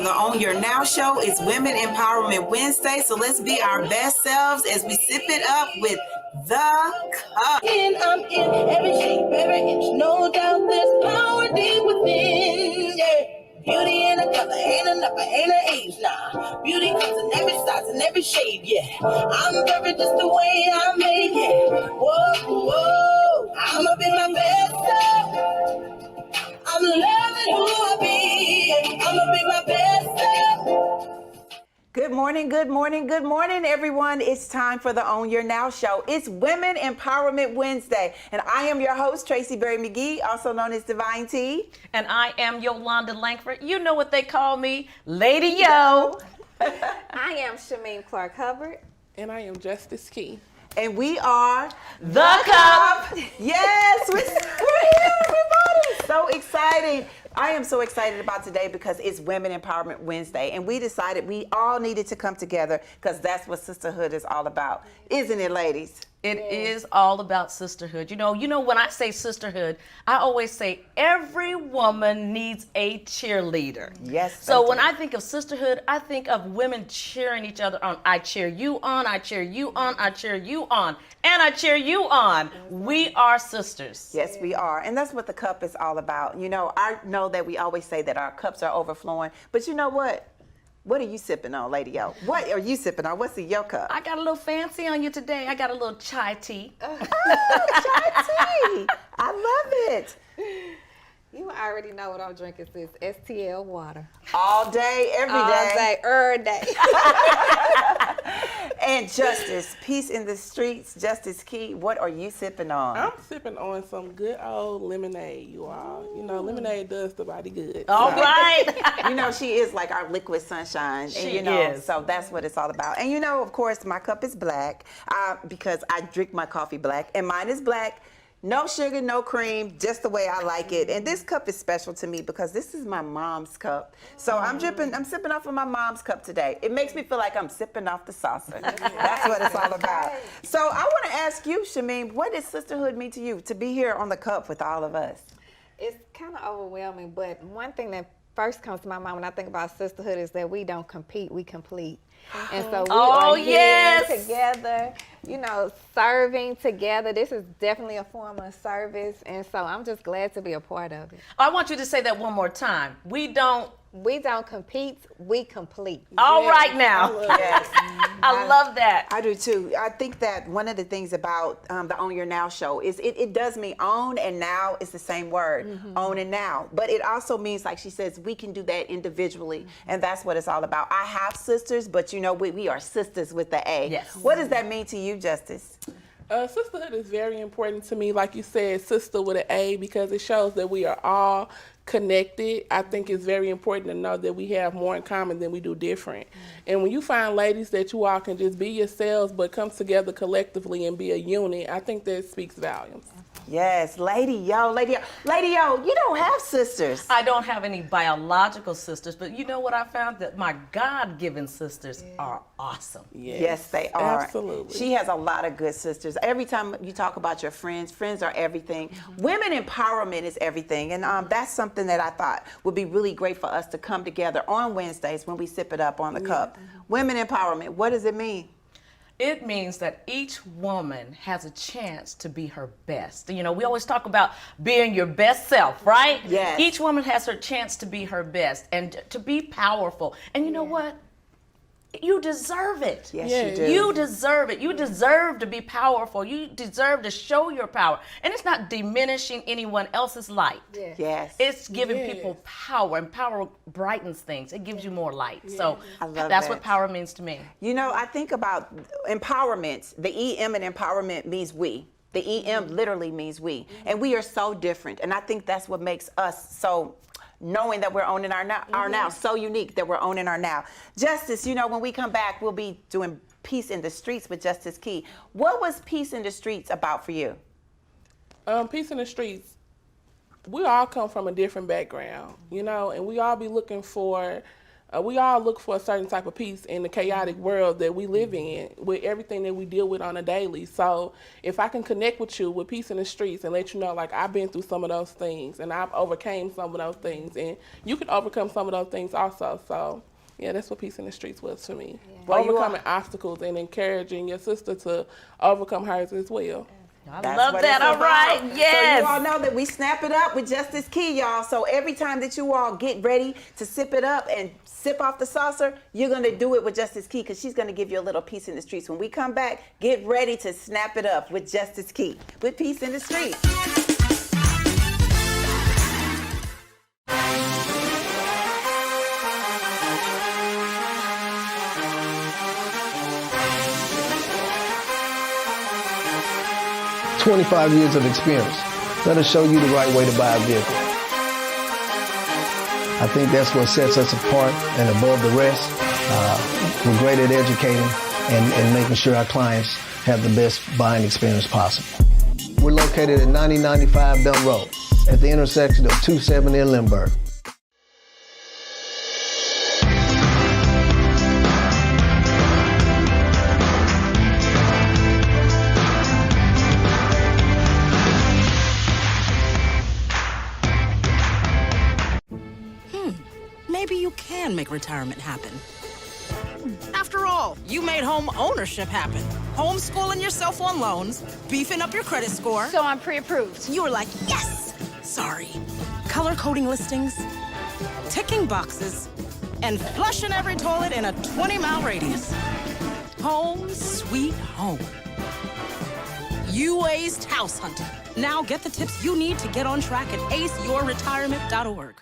for the On Your Now show. It's Women Empowerment Wednesday, so let's be our best selves as we sip it up with the cup. I'm in every shape, every inch, no doubt there's power deep within, yeah. Beauty in a color, ain't a number, ain't an age, nah. Beauty comes in every size and every shade, yeah. I'm perfect just the way I'm made, yeah. Whoa, whoa, I'ma be my best self. I'm loving who I be, I'ma be my best self. Good morning, good morning, good morning, everyone. It's time for the On Your Now show. It's Women Empowerment Wednesday, and I am your host, Tracie Berry-McGhee, also known as Divine T. And I am Yolonda Lankford. You know what they call me, Lady Yo. I am Shameem Clark-Hubbard. And I am Justice Key. And we are The Cup. Yes, we're here, everybody. So exciting. I am so excited about today because it's Women Empowerment Wednesday, and we decided we all needed to come together because that's what sisterhood is all about. Isn't it, ladies? It is all about sisterhood. You know, when I say sisterhood, I always say every woman needs a cheerleader. Yes. So when I think of sisterhood, I think of women cheering each other on. I cheer you on, I cheer you on, I cheer you on, and I cheer you on. We are sisters. Yes, we are. And that's what the cup is all about. You know, I know that we always say that our cups are overflowing, but you know what? What are you sipping on, Lady Yo? What are you sipping on? What's in your cup? I got a little fancy on you today. I got a little chai tea. Oh, chai tea. I love it. You already know what I'm drinking, sis. STL water. All day, every All day. every day. And Justice, peace in the streets. Justice Key, what are you sipping on? I'm sipping on some good old lemonade, you all. You know, lemonade does the body good. All right. You know, she is like our liquid sunshine. She and, you know, is. So that's what it's all about. And you know, of course, my cup is black because I drink my coffee black. And mine is black. No sugar, no cream, just the way I like it. And this cup is special to me because this is my mom's cup. So I'm sipping off of my mom's cup today. It makes me feel like I'm sipping off the saucer. That's what it's all about. So I want to ask you, Shameem, what does sisterhood mean to you to be here on the cup with all of us? It's kind of overwhelming, but one thing that first comes to my mind when I think about sisterhood is that we don't compete, we complete. And so we are here together, you know, serving together. This is definitely a form of service, and so I'm just glad to be a part of it. I want you to say that one more time. We don't compete, we complete. All right now. Yes. I love that. I do too. I think that one of the things about the Own Your Now show is it does mean own and now is the same word, own and now. But it also means, like she says, we can do that individually, and that's what it's all about. I have sisters, but you know, we are sisters with the A. Yes. What does that mean to you, Justice? Sisterhood is very important to me, like you said, sister with an A, because it shows that we are all connected. I think it's very important to know that we have more in common than we do different. And when you find ladies that you all can just be yourselves but come together collectively and be a unit, I think that speaks volumes. Yes, Lady Yo, Lady Yo. Lady Yo, you don't have sisters. I don't have any biological sisters, but you know what I found? That my God-given sisters are awesome. Yes, they are. Absolutely. She has a lot of good sisters. Every time you talk about your friends, friends are everything. Women empowerment is everything. And that's something that I thought would be really great for us to come together on Wednesdays when we sip it up on the cup. Women empowerment, what does it mean? It means that each woman has a chance to be her best. You know, we always talk about being your best self, right? Yes. Each woman has her chance to be her best and to be powerful. And you know what? You deserve it. Yes, Yeah. you do. You deserve it. You deserve to be powerful. You deserve to show your power. And it's not diminishing anyone else's light. Yes. It's giving Yes. people power, and power brightens things. It gives you more light. So I love that's that. what power means to me. You know, I think about empowerment. The EM in empowerment means we. The EM literally means we. And we are so different. And I think that's what makes us so, knowing that we're owning our now, so unique that we're owning our now. Justice, you know, when we come back, we'll be doing Peace in the Streets with Justice Key. What was Peace in the Streets about for you? Peace in the streets, we all come from a different background, you know, and we all be looking for We all look for a certain type of peace in the chaotic world that we live in, with everything that we deal with on a daily. So if I can connect with you with Peace in the Streets and let you know, like, I've been through some of those things and I've overcame some of those things, and you can overcome some of those things also. So yeah, that's what Peace in the Streets was for me. Well, Overcoming obstacles and encouraging your sister to overcome hers as well. I That's love what that. it's All about. right. Yes. So you all know that we snap it up with Justice Key, y'all. So every time that you all get ready to sip it up and sip off the saucer, you're going to do it with Justice Key, because she's going to give you a little Peace in the Streets. When we come back, get ready to snap it up with Justice Key, with Peace in the Streets. 25 years of experience. Let us show you the right way to buy a vehicle. I think that's what sets us apart and above the rest. We're great at educating and making sure our clients have the best buying experience possible. We're located at 9095 Belt Road at the intersection of 270 and Lindbergh. Maybe you can make retirement happen. After all, you made home ownership happen. Homeschooling yourself on loans, beefing up your credit score. So I'm pre-approved. You were like, yes! Sorry. Color coding listings, ticking boxes, and flushing every toilet in a 20-mile radius. Home sweet home. You aced house hunting. Now get the tips you need to get on track at aceyourretirement.org.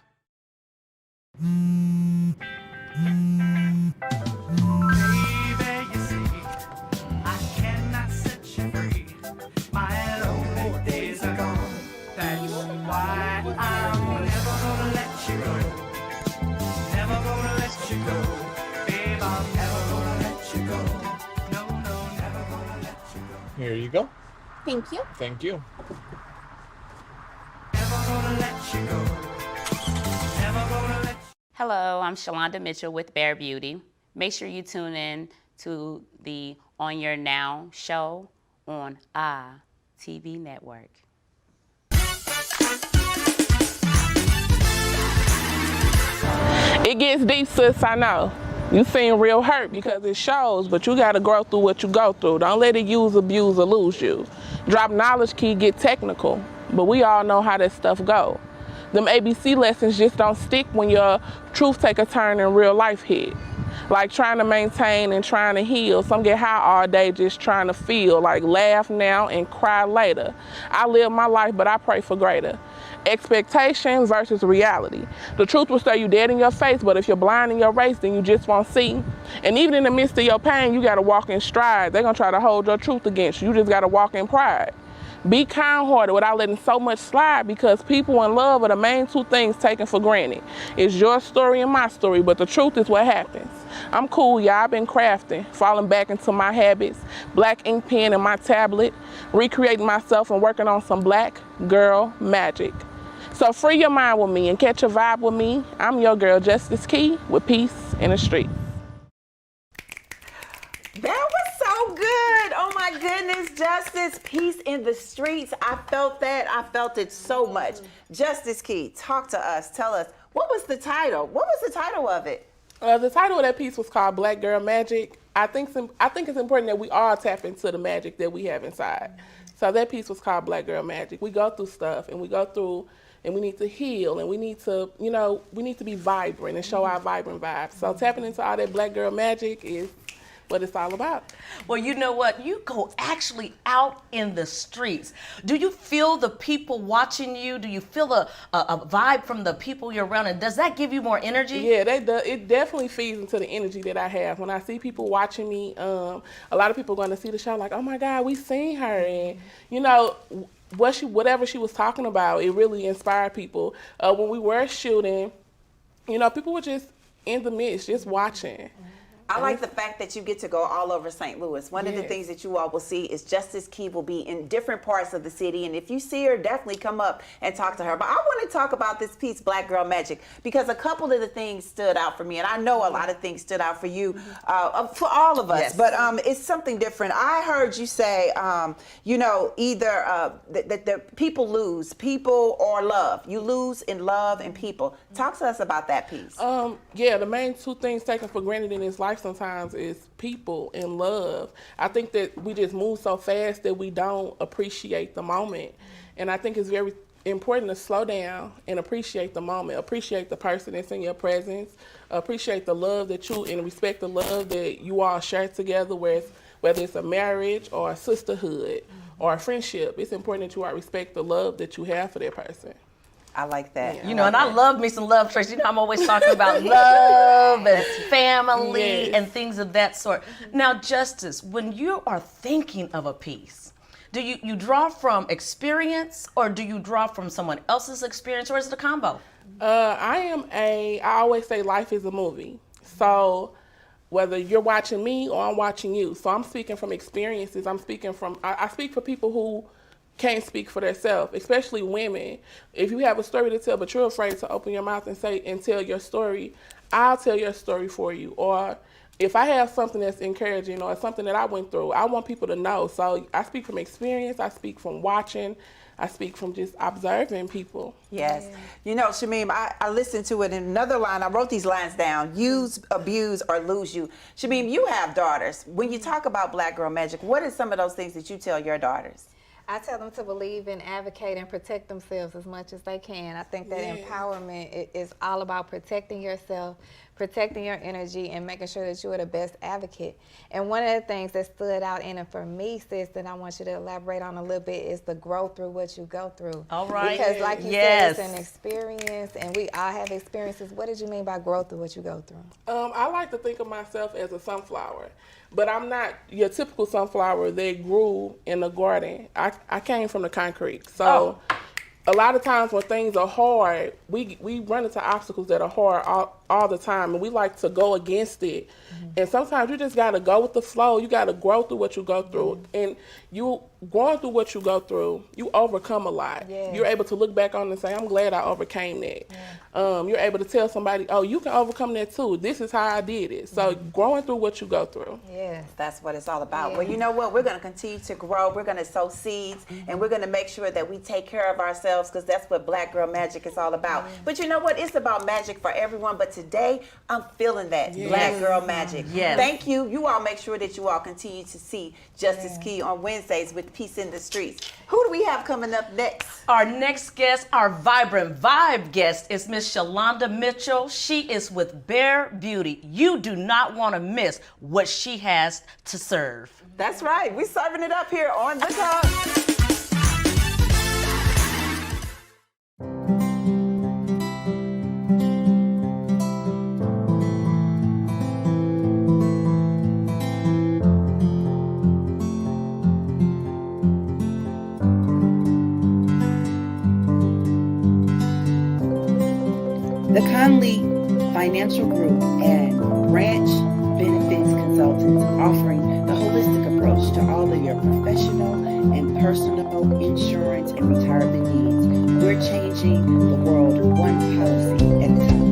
Here you go. Thank you. Thank you. Hello, I'm Shalonda Mitchell with Bear Beauty. Make sure you tune in to the On Your Now show on TV Network. It gets deep, sis, I know. You seem real hurt because it shows, but you gotta grow through what you go through. Don't let it use, abuse, or lose you. Drop knowledge key, get technical, but we all know how that stuff go. Them ABC lessons just don't stick when your truth take a turn and real life hit. Like trying to maintain and trying to heal. Some get high all day just trying to feel, like laugh now and cry later. I live my life, but I pray for greater. Expectation versus reality. The truth will stare you dead in your face, but if you're blind in your race, then you just won't see. And even in the midst of your pain, you gotta walk in stride. They're gonna try to hold your truth against you. You just gotta walk in pride. Be kind-hearted without letting so much slide, because people and love are the main two things taken for granted. It's your story and my story, but the truth is what happens. I'm cool, y'all. I've been crafting, falling back into my habits, black ink pen in my tablet, recreating myself and working on some black girl magic. So free your mind with me and catch a vibe with me. I'm your girl, Justice Key, with Peace in the Streets. That was so good. Oh my goodness, Justice, Peace in the Streets. I felt that. I felt it so much. Justice Key, talk to us. Tell us, what was the title? What was the title of it? The title of that piece was called Black Girl Magic. I think it's important that we all tap into the magic that we have inside. So that piece was called Black Girl Magic. We go through stuff and we go through and we need to heal and we need to, we need to be vibrant and show our vibrant vibes. So tapping into all that Black Girl Magic is what it's all about. Well, you know what? You go actually out in the streets. Do you feel the people watching you? Do you feel a vibe from the people you're around? And does that give you more energy? Yeah, it definitely feeds into the energy that I have. When I see people watching me, a lot of people are going to see the show like, oh my God, we seen her. And, whatever she was talking about, it really inspired people. When we were shooting, people were just in the midst, just watching. I like the fact that you get to go all over St. Louis. One of the Yes. things that you all will see is Justice Key will be in different parts of the city. And if you see her, definitely come up and talk to her. But I want to talk about this piece, Black Girl Magic, because a couple of the things stood out for me. And I know a lot of things stood out for you, for all of us. Yes. But it's something different. I heard you say, either that the people lose, people or love. You lose in love and people. Talk to us about that piece. Yeah, the main two things taken for granted in this life sometimes is people and love. I think that we just move so fast that we don't appreciate the moment. And I think it's very important to slow down and appreciate the moment, appreciate the person that's in your presence, appreciate the love that you, and respect the love that you all share together, whether it's a marriage or a sisterhood or a friendship. It's important that you all respect the love that you have for that person. I like that. You know, and I love me some love, Tracie. You know, I'm always talking about love and family Yes. and things of that sort. Now, Justice, when you are thinking of a piece, do you draw from experience, or do you draw from someone else's experience, or is it a combo? I always say life is a movie. So whether you're watching me or I'm watching you. So I'm speaking from experiences. I speak for people who can't speak for themselves, especially women. If you have a story to tell, but you're afraid to open your mouth and tell your story, I'll tell your story for you. Or if I have something that's encouraging or something that I went through, I want people to know. So I speak from experience, I speak from watching, I speak from just observing people. Yes. You know, Shameem, I listened to it in another line. I wrote these lines down. Use, abuse, or lose you. Shameem, you have daughters. When you talk about Black Girl Magic, what are some of those things that you tell your daughters? I tell them to believe and advocate and protect themselves as much as they can. I think that empowerment is all about protecting yourself, protecting your energy, and making sure that you are the best advocate. And one of the things that stood out in it for me, sis, that I want you to elaborate on a little bit is the growth through what you go through. All right. Because like you Yes. said, it's an experience, and we all have experiences. What did you mean by growth through what you go through? I like to think of myself as a sunflower, but I'm not your typical sunflower that grew in the garden. I came from the concrete. So a lot of times when things are hard, we run into obstacles that are hard all the time, and we like to go against it. And sometimes you just got to go with the flow. You got to grow through what you go through. And you going through what you go through, you overcome a lot. Yeah. You're able to look back on it and say, I'm glad I overcame that. You're able to tell somebody, oh, you can overcome that too. This is how I did it. So growing through what you go through. Yes. That's what it's all about. Yeah. Well, you know what? We're going to continue to grow. We're going to sow seeds, and we're going to make sure that we take care of ourselves, because that's what Black Girl Magic is all about. But you know what? It's about magic for everyone. But today, I'm feeling that Black Girl Magic. Yes. Thank you. You all make sure that you all continue to see Justice Key on Wednesdays with Peace in the Streets. Who do we have coming up next? Our next guest, our vibrant vibe guest, is Miss Shalonda Mitchell. She is with Bear Beauty. You do not want to miss what she has to serve. That's right. We're serving it up here on The Talk. The Conley Financial Group and Branch Benefits Consultants, offering the holistic approach to all of your professional and personal insurance and retirement needs. We're changing the world one policy at a time.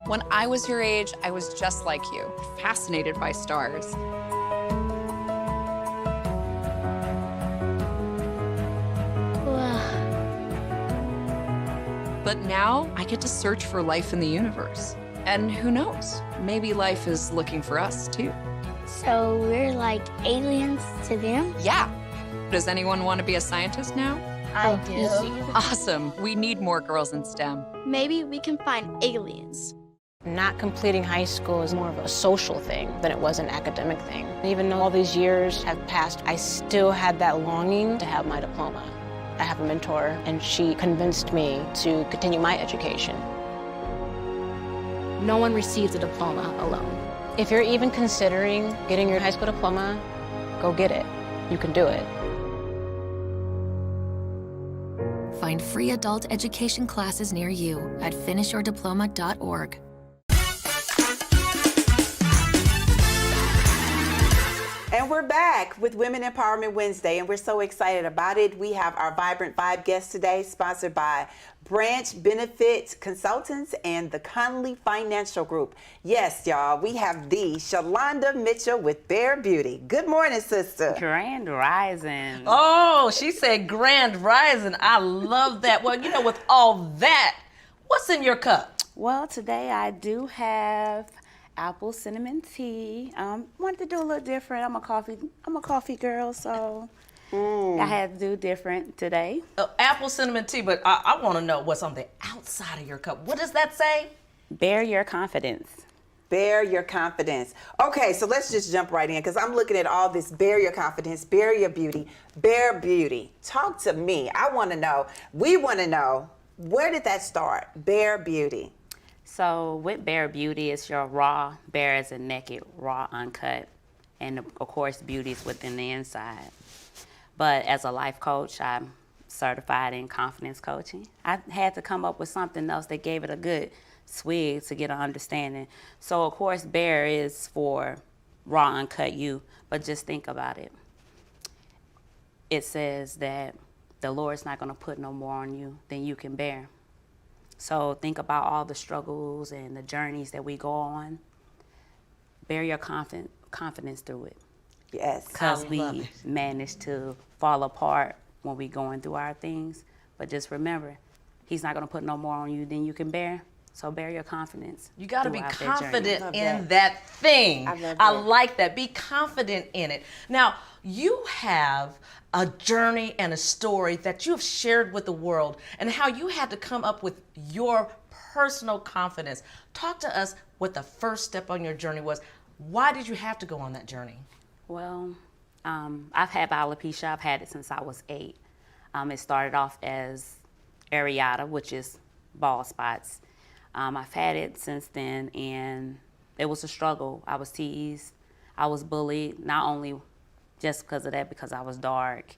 When I was your age, I was just like you, fascinated by stars. But now I get to search for life in the universe. And who knows, maybe life is looking for us too. So we're like aliens to them? Yeah. Does anyone want to be a scientist now? I do. Awesome. We need more girls in STEM. Maybe we can find aliens. Not completing high school is more of a social thing than it was an academic thing. Even though all these years have passed, I still had that longing to have my diploma. I have a mentor, and she convinced me to continue my education. No one receives a diploma alone. If you're even considering getting your high school diploma, go get it. You can do it. Find free adult education classes near you at finishyourdiploma.org. And we're back with Women Empowerment Wednesday, and we're so excited about it. We have our Vibrant Vibe guest today, sponsored by Branch Benefits Consultants and the Conley Financial Group. Yes, y'all, we have the Shalonda Mitchell with Bear Beauty. Good morning, sister. Grand Rising. Oh, she said Grand Rising. I love that. Well, you know, with all that, what's in your cup? Well, today I do have apple cinnamon tea. Wanted to do a little different. I'm a coffee girl, so I had to do different today. Apple cinnamon tea, but I want to know what's on the outside of your cup. What does that say? Bear your confidence. Bear your confidence. Okay, so let's just jump right in, because I'm looking at all this. Bear your confidence, bear your beauty, bear beauty. Talk to me. I want to know. We want to know, where did that start? Bear beauty. So with Bare Beauty, it's your raw, bare as in naked, raw, uncut. And of course, beauty is within the inside. But as a life coach, I'm certified in confidence coaching. I had to come up with something else that gave it a good swig to get an understanding. So of course, bare is for raw, uncut you, but just think about it. It says that the Lord's not gonna put no more on you than you can bear. So think about all the struggles and the journeys that we go on. Bear your confidence through it. Yes. Because we manage to fall apart when we're going through our things. But just remember, he's not going to put no more on you than you can bear. So bear your confidence. You got to be throughout confident in that thing. I like that. Be confident in it. Now, you have a journey and a story that you have shared with the world, and how you had to come up with your personal confidence. Talk to us what the first step on your journey was. Why did you have to go on that journey? Well, I've had alopecia. I've had it since I was 8. It started off as areata, which is bald spots. I've had it since then, and it was a struggle. I was teased. I was bullied, not only just because of that, because I was dark.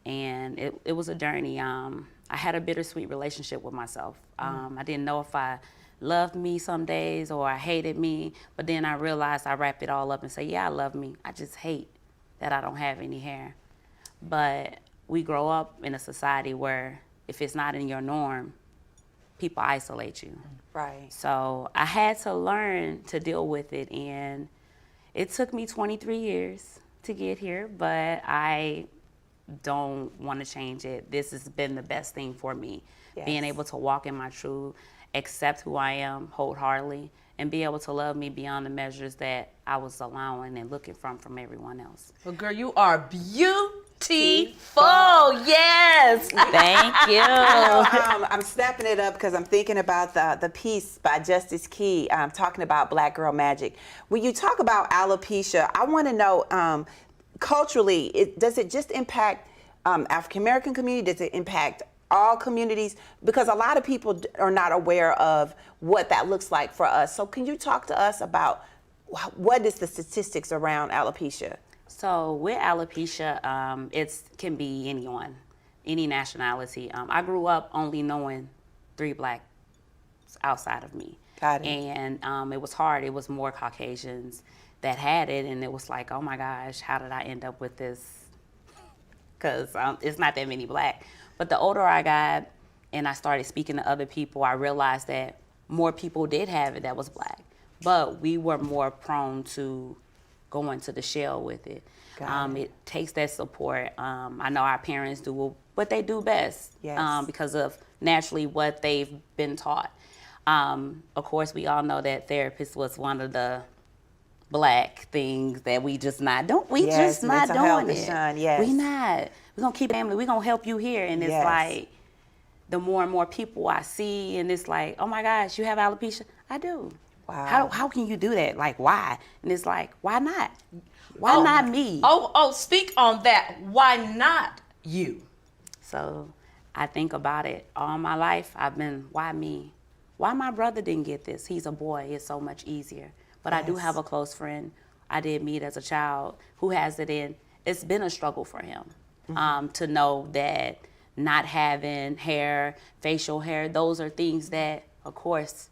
And it was a journey. I had a bittersweet relationship with myself. I didn't know if I loved me some days or I hated me, but then I realized I wrap it all up and say, yeah, I love me. I just hate that I don't have any hair. But we grow up in a society where if it's not in your norm, people isolate you. Right. So I had to learn to deal with it, and it took me 23 years to get here, but I don't want to change it. This has been the best thing for me. Yes. Being able to walk in my truth, accept who I am wholeheartedly, and be able to love me beyond the measures that I was allowing and looking from everyone else. Well, girl, you are beautiful. Yes. Thank you. I'm snapping it up because I'm thinking about the piece by Justice Key talking about Black Girl Magic. When you talk about alopecia, I want to know, culturally, does it just impact African American community? Does it impact all communities? Because a lot of people are not aware of what that looks like for us. So can you talk to us about what is the statistics around alopecia? So with alopecia, it can be anyone, any nationality. I grew up only knowing 3 Blacks outside of me. Got it. And it was hard. It was more Caucasians that had it, and it was like, oh my gosh, how did I end up with this? Because it's not that many Black. But the older I got and I started speaking to other people, I realized that more people did have it that was Black. But we were more prone to go into the shell with it. It takes that support. I know our parents do what they do best. Yes. Because of naturally what they've been taught. Of course, we all know that therapist was one of the Black things that we just not doing. We just not doing it. Yes. We not. We're gonna keep family. We're gonna help you here. And it's like the more and more people I see, and it's like, oh my gosh, you have alopecia? I do. Wow. How can you do that? Like, why? And it's like, why not? Why not me? Speak on that. Why not you? So I think about it all my life. I've been, why me? Why my brother didn't get this? He's a boy. It's so much easier. But I do have a close friend I did meet as a child who has it in. It's been a struggle for him to know that not having hair, facial hair, those are things that, of course,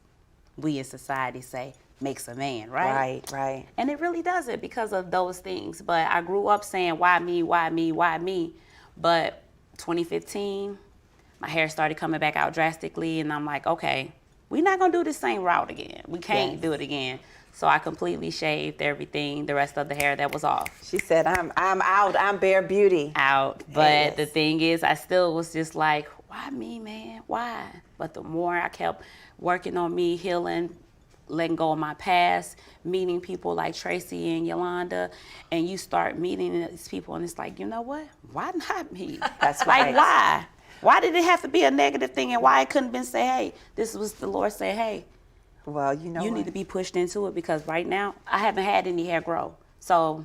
we in society say makes a man, right? Right. And it really doesn't because of those things. But I grew up saying, why me, why me, why me? But 2015, my hair started coming back out drastically, and I'm like, okay, we're not gonna do the same route again. We can't do it again. So I completely shaved everything, the rest of the hair that was off. She said, I'm out, I'm bare beauty. Out, but the thing is, I still was just like, why me, man, why? But the more I kept working on me, healing, letting go of my past, meeting people like Tracie and Yolonda, and you start meeting these people, and it's like, you know what? Why not me? That's right. Like, why? Why did it have to be a negative thing, and why it couldn't been say, hey, this was the Lord say, hey, well, you know, you need to be pushed into it because right now I haven't had any hair grow. So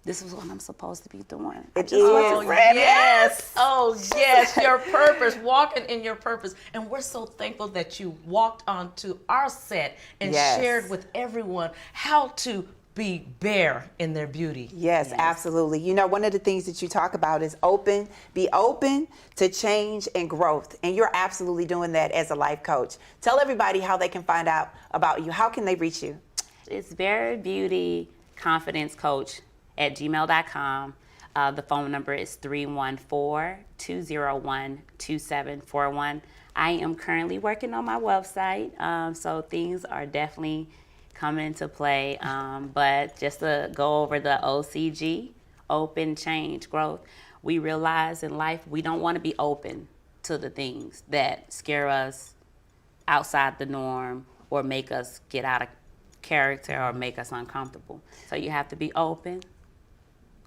this is what I'm supposed to be doing. It is. Yes. Oh, yes. Your purpose, walking in your purpose. And we're so thankful that you walked onto our set and shared with everyone how to be bare in their beauty. Yes, absolutely. You know, one of the things that you talk about is be open to change and growth. And you're absolutely doing that as a life coach. Tell everybody how they can find out about you. How can they reach you? It's Berry Beauty Confidence Coach at gmail.com. The phone number is 314-201-2741. I am currently working on my website, so things are definitely coming into play. But just to go over the OCG, open, change, growth, we realize in life we don't want to be open to the things that scare us outside the norm or make us get out of character or make us uncomfortable. So you have to be open.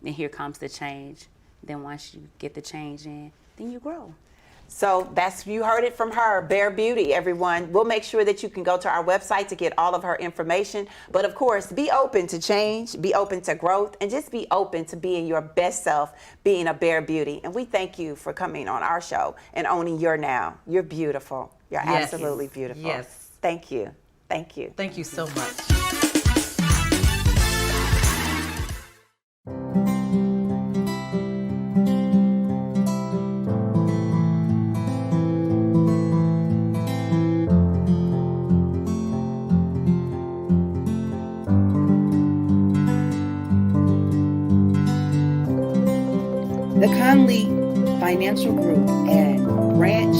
Then here comes the change. Then once you get the change in, then you grow. So you heard it from her, Bare Beauty, everyone. We'll make sure that you can go to our website to get all of her information. But of course, be open to change, be open to growth, and just be open to being your best self, being a Bare Beauty. And we thank you for coming on our show and owning your now. You're beautiful. You're absolutely beautiful. Yes. Thank you. Thank you. Thank you so much. The Conley Financial Group and Branch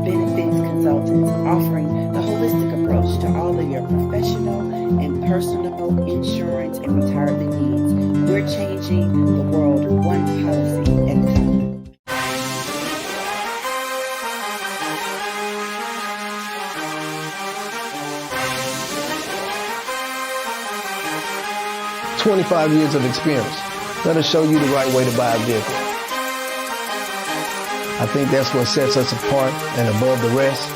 Benefits Consultants, offering the holistic approach to all of your professional and personal insurance and retirement needs. We're changing the world one policy at a time. 25 years of experience. Let us show you the right way to buy a vehicle. I think that's what sets us apart and above the rest.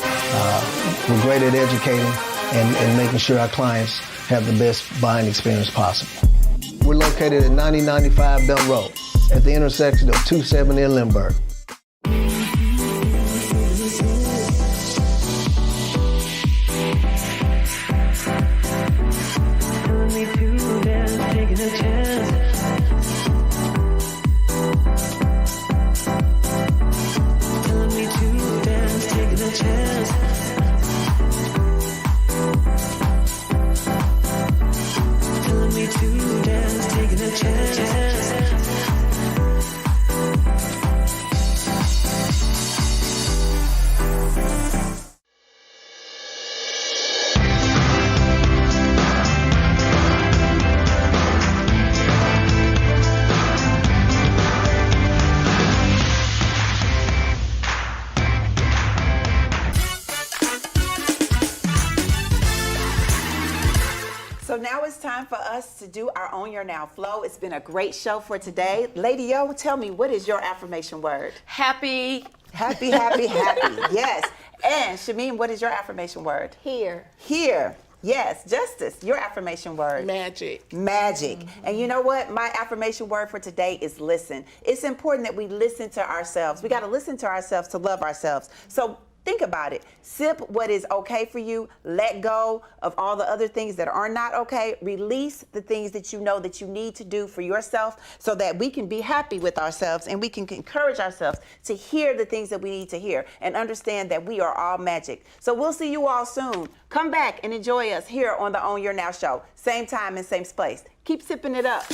We're great at educating and making sure our clients have the best buying experience possible. We're located at 9095 Belt Road at the intersection of 270 and Lindbergh. So now it's time for us to do our Own Your Now flow. It's been a great show for today. Lady Yo, tell me, what is your affirmation word? Happy. Happy, happy, happy. Yes. And Shameem, what is your affirmation word? Here. Here. Yes, Justice, your affirmation word. Magic. Magic. And you know what? My affirmation word for today is listen. It's important that we listen to ourselves. We got to listen to ourselves to love ourselves. So think about it. Sip what is okay for you. Let go of all the other things that are not okay. Release the things that you know that you need to do for yourself so that we can be happy with ourselves and we can encourage ourselves to hear the things that we need to hear and understand that we are all magic. So we'll see you all soon. Come back and enjoy us here on the Own Your Now show. Same time and same place. Keep sipping it up.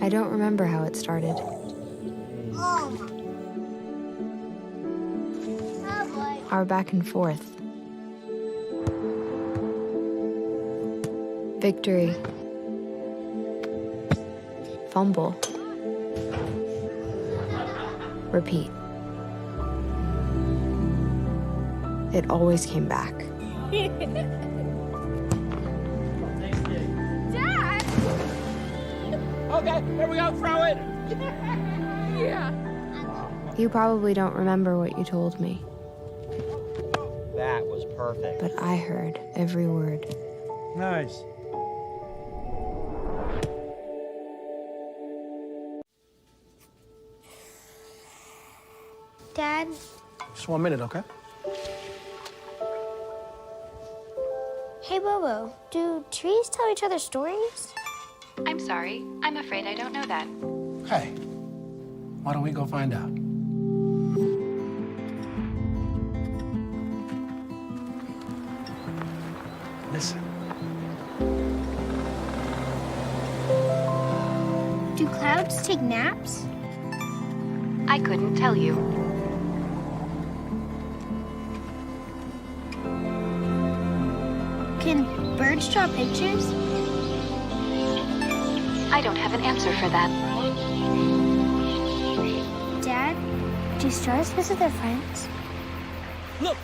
I don't remember how it started. Our back and forth. Victory. Fumble. Repeat. It always came back. Okay, here we go, throw it. Yeah. You probably don't remember what you told me, That was perfect. but I heard every word. Nice. Dad, Just 1 minute, okay? hey Bobo, do trees tell each other stories? I'm sorry. I'm afraid I don't know that. Hey, why don't we go find out? Listen. Do clouds take naps? I couldn't tell you. Can birds draw pictures? I don't have an answer for that. Dad, do stars visit their friends? Look,